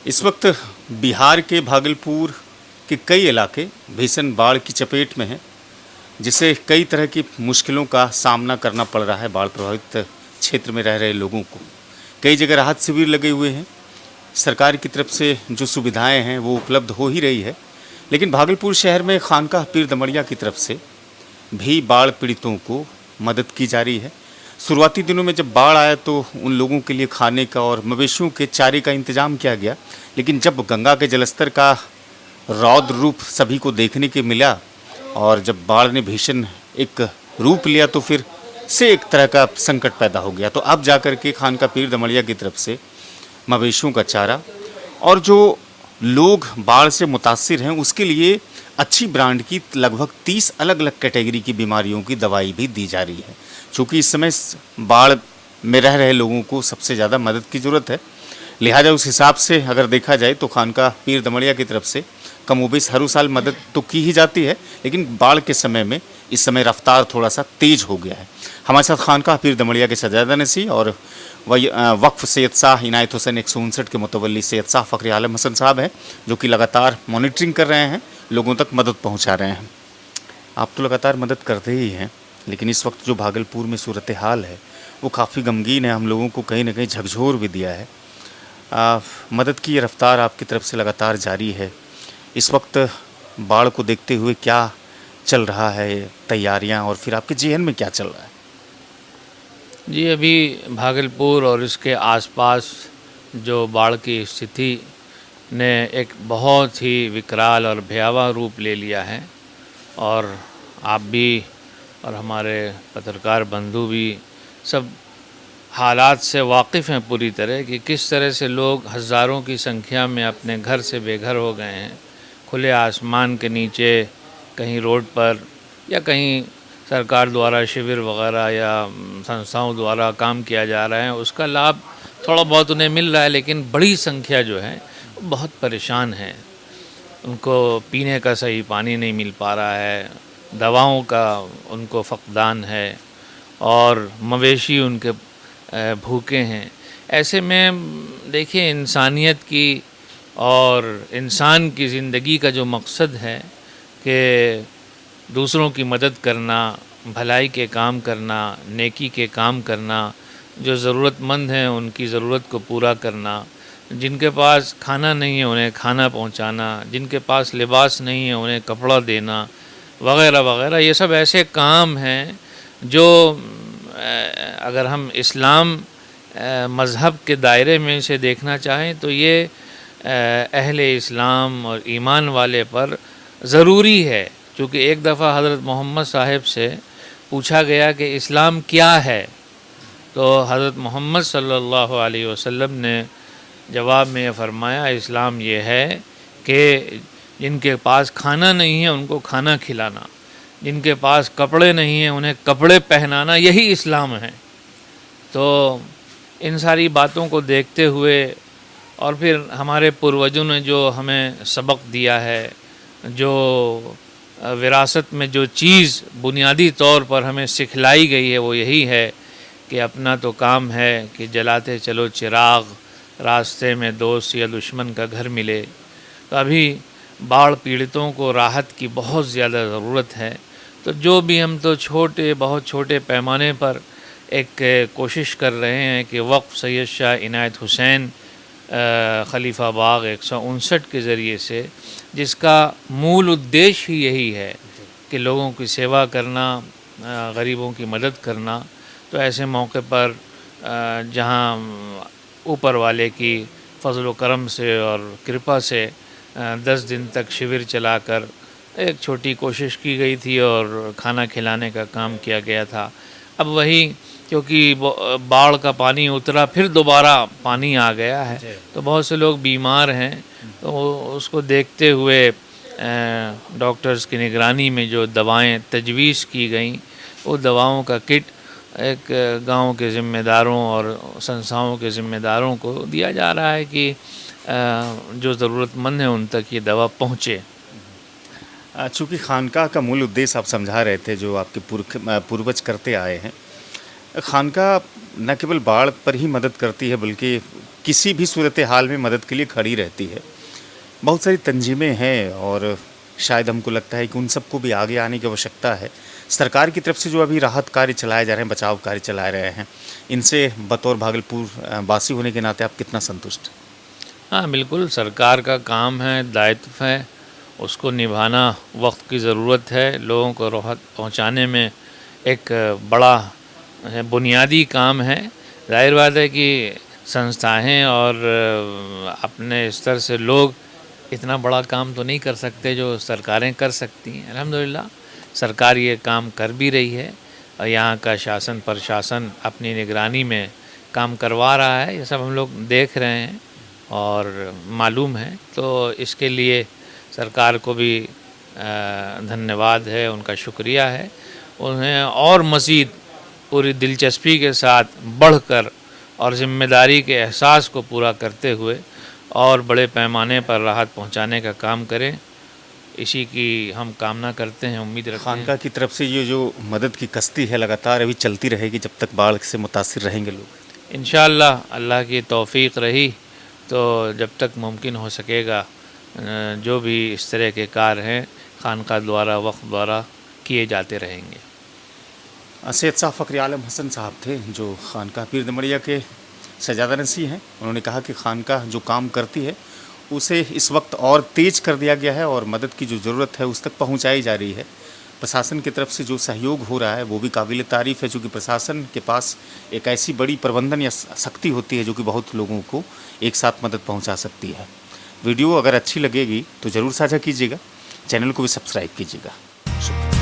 इस वक्त बिहार के भागलपुर के कई इलाके भीषण बाढ़ की चपेट में हैं, जिससे कई तरह की मुश्किलों का सामना करना पड़ रहा है बाढ़ प्रभावित क्षेत्र में रह रहे लोगों को। कई जगह राहत शिविर लगे हुए हैं, सरकार की तरफ से जो सुविधाएं हैं वो उपलब्ध हो ही रही है, लेकिन भागलपुर शहर में खानकाह पीर दमड़िया की तरफ से भी बाढ़ पीड़ितों को मदद की जा रही है। शुरुआती दिनों में जब बाढ़ आया तो उन लोगों के लिए खाने का और मवेशियों के चारे का इंतजाम किया गया, लेकिन जब गंगा के जलस्तर का रौद्र रूप सभी को देखने के मिला और जब बाढ़ ने भीषण एक रूप लिया तो फिर से एक तरह का संकट पैदा हो गया। तो अब जाकर के खानकाह पीर दमड़िया की तरफ से मवेशियों का चारा और जो लोग बाढ़ से मुतासिर हैं उसके लिए अच्छी ब्रांड की लगभग 30 अलग अलग कैटेगरी की बीमारियों की दवाई भी दी जा रही है। चूँकि इस समय बाढ़ में रह रहे लोगों को सबसे ज़्यादा मदद की ज़रूरत है, लिहाजा उस हिसाब से अगर देखा जाए तो खानकाह पीर दमड़िया की तरफ से कमोबेश हर साल मदद तो की ही जाती है, लेकिन बाढ़ के समय में इस समय रफ्तार थोड़ा सा तेज हो गया है। हमारे साथ खानकाह पीर दमड़िया के सज्जादा नसी और वक्फ सैयद शाह इनायत हुसैन 159 के मुतवल्ली सैयद शाह फ़खर आलम हसन साहब हैं, जो कि लगातार मॉनिटरिंग कर रहे हैं, लोगों तक मदद पहुंचा रहे हैं। आप तो लगातार मदद करते ही हैं, लेकिन इस वक्त जो भागलपुर में सूरत हाल है वो काफ़ी गमगीन है, हम लोगों को कहीं ना कहीं झकझोर भी दिया है। मदद की ये रफ्तार आपकी तरफ से लगातार जारी है। इस वक्त बाढ़ को देखते हुए क्या चल रहा है, तैयारियां, और फिर आपके जेहन में क्या चल रहा है? जी, अभी भागलपुर और इसके आसपास जो बाढ़ की स्थिति ने एक बहुत ही विकराल और भयावह रूप ले लिया है, और आप भी और हमारे पत्रकार बंधु भी सब हालात से वाकिफ़ हैं पूरी तरह कि किस तरह से लोग हज़ारों की संख्या में अपने घर से बेघर हो गए हैं। खुले आसमान के नीचे, कहीं रोड पर या कहीं सरकार द्वारा शिविर वगैरह या संस्थाओं द्वारा काम किया जा रहा है, उसका लाभ थोड़ा बहुत उन्हें मिल रहा है, लेकिन बड़ी संख्या जो है बहुत परेशान है। उनको पीने का सही पानी नहीं मिल पा रहा है, दवाओं का उनको फ़क़दान है, और मवेशी उनके भूखे हैं। ऐसे में देखिए, इंसानियत की और इंसान की ज़िंदगी का जो मकसद है कि दूसरों की मदद करना, भलाई के काम करना, नेकी के काम करना, जो ज़रूरतमंद हैं उनकी ज़रूरत को पूरा करना, जिनके पास खाना नहीं है उन्हें खाना पहुंचाना, जिनके पास लिबास नहीं है उन्हें कपड़ा देना वग़ैरह वग़ैरह, ये सब ऐसे काम हैं जो अगर हम इस्लाम मज़हब के दायरे में से देखना चाहें तो ये अहले इस्लाम और ईमान वाले पर ज़रूरी है। क्योंकि एक दफ़ा हज़रत मोहम्मद साहब से पूछा गया कि इस्लाम क्या है, तो हज़रत मोहम्मद सल्लल्लाहु अलैहि वसल्लम ने जवाब में फरमाया, इस्लाम ये है कि जिनके पास खाना नहीं है उनको खाना खिलाना, जिनके पास कपड़े नहीं हैं उन्हें कपड़े पहनाना, यही इस्लाम है। तो इन सारी बातों को देखते हुए और फिर हमारे पूर्वजों ने जो हमें सबक दिया है, जो विरासत में जो चीज़ बुनियादी तौर पर हमें सिखलाई गई है वो यही है कि अपना तो काम है कि जलाते चलो चिराग, रास्ते में दोस्त या दुश्मन का घर मिले। तो अभी बाढ़ पीड़ितों को राहत की बहुत ज़्यादा ज़रूरत है। तो जो भी हम तो बहुत छोटे पैमाने पर एक कोशिश कर रहे हैं कि वक्फ सैयद शाह इनायत हुसैन खलीफा बाग 159 के ज़रिए से, जिसका मूल उद्देश्य ही यही है कि लोगों की सेवा करना, गरीबों की मदद करना। तो ऐसे मौके पर जहां ऊपर वाले की फजल व करम से और कृपा से 10 दिन तक शिविर चलाकर एक छोटी कोशिश की गई थी और खाना खिलाने का काम किया गया था। अब वही, क्योंकि बाढ़ का पानी उतरा, फिर दोबारा पानी आ गया है, तो बहुत से लोग बीमार हैं। तो उसको देखते हुए डॉक्टर्स की निगरानी में जो दवाएं तजवीज़ की गई, वो दवाओं का किट एक गांव के ज़िम्मेदारों और संस्थाओं के ज़िम्मेदारों को दिया जा रहा है कि जो ज़रूरतमंद हैं उन तक ये दवा पहुँचे। चूँकि खानकाह का मूल उद्देश्य आप समझा रहे थे, जो आपके पूर्वज करते आए हैं, खानकाह न केवल बाढ़ पर ही मदद करती है बल्कि किसी भी सूरत हाल में मदद के लिए खड़ी रहती है। बहुत सारी तंजीमें हैं और शायद हमको लगता है कि उन सबको भी आगे आने की आवश्यकता है। सरकार की तरफ से जो अभी राहत कार्य चलाए जा रहे हैं, बचाव कार्य चलाए रहे हैं, इनसे बतौर भागलपुर वासी होने के नाते आप कितना संतुष्ट हैं? हाँ, बिल्कुल सरकार का काम है, दायित्व है, उसको निभाना वक्त की ज़रूरत है। लोगों को राहत पहुंचाने में एक बड़ा बुनियादी काम है। जाहिर बात है कि संस्थाएं और अपने स्तर से लोग इतना बड़ा काम तो नहीं कर सकते जो सरकारें कर सकती हैं। अल्हम्दुलिल्लाह सरकार ये काम कर भी रही है और यहाँ का शासन प्रशासन अपनी निगरानी में काम करवा रहा है। ये सब हम लोग देख रहे हैं और मालूम है, तो इसके लिए सरकार को भी धन्यवाद है, उनका शुक्रिया है। उन्हें और मज़ीद पूरी दिलचस्पी के साथ बढ़कर और ज़िम्मेदारी के एहसास को पूरा करते हुए और बड़े पैमाने पर राहत पहुंचाने का काम करें, इसी की हम कामना करते हैं, उम्मीद रखते हैं। खानका की तरफ से ये जो मदद की कश्ती है लगातार अभी चलती रहेगी जब तक बाढ़ से मुतासिर रहेंगे लोग? इंशाअल्लाह अल्लाह की तौफीक रही तो जब तक मुमकिन हो सकेगा जो भी इस तरह के कार्य हैं खानका द्वारा, वक्त द्वारा किए जाते रहेंगे। सैयद साहब फ़खरी आलम हसन साहब थे जो खानका पीर दमड़िया के सजादा नसी हैं। उन्होंने कहा कि खानका जो काम करती है उसे इस वक्त और तेज़ कर दिया गया है और मदद की जो ज़रूरत है उस तक पहुंचाई जा रही है। प्रशासन की तरफ से जो सहयोग हो रहा है वो भी काबिल तारीफ़ है, चूँकि प्रशासन के पास एक ऐसी बड़ी प्रबंधन या शक्ति होती है जो कि बहुत लोगों को एक साथ मदद पहुंचा सकती है। वीडियो अगर अच्छी लगेगी तो ज़रूर साझा कीजिएगा, चैनल को भी सब्सक्राइब कीजिएगा। शुक्रिया।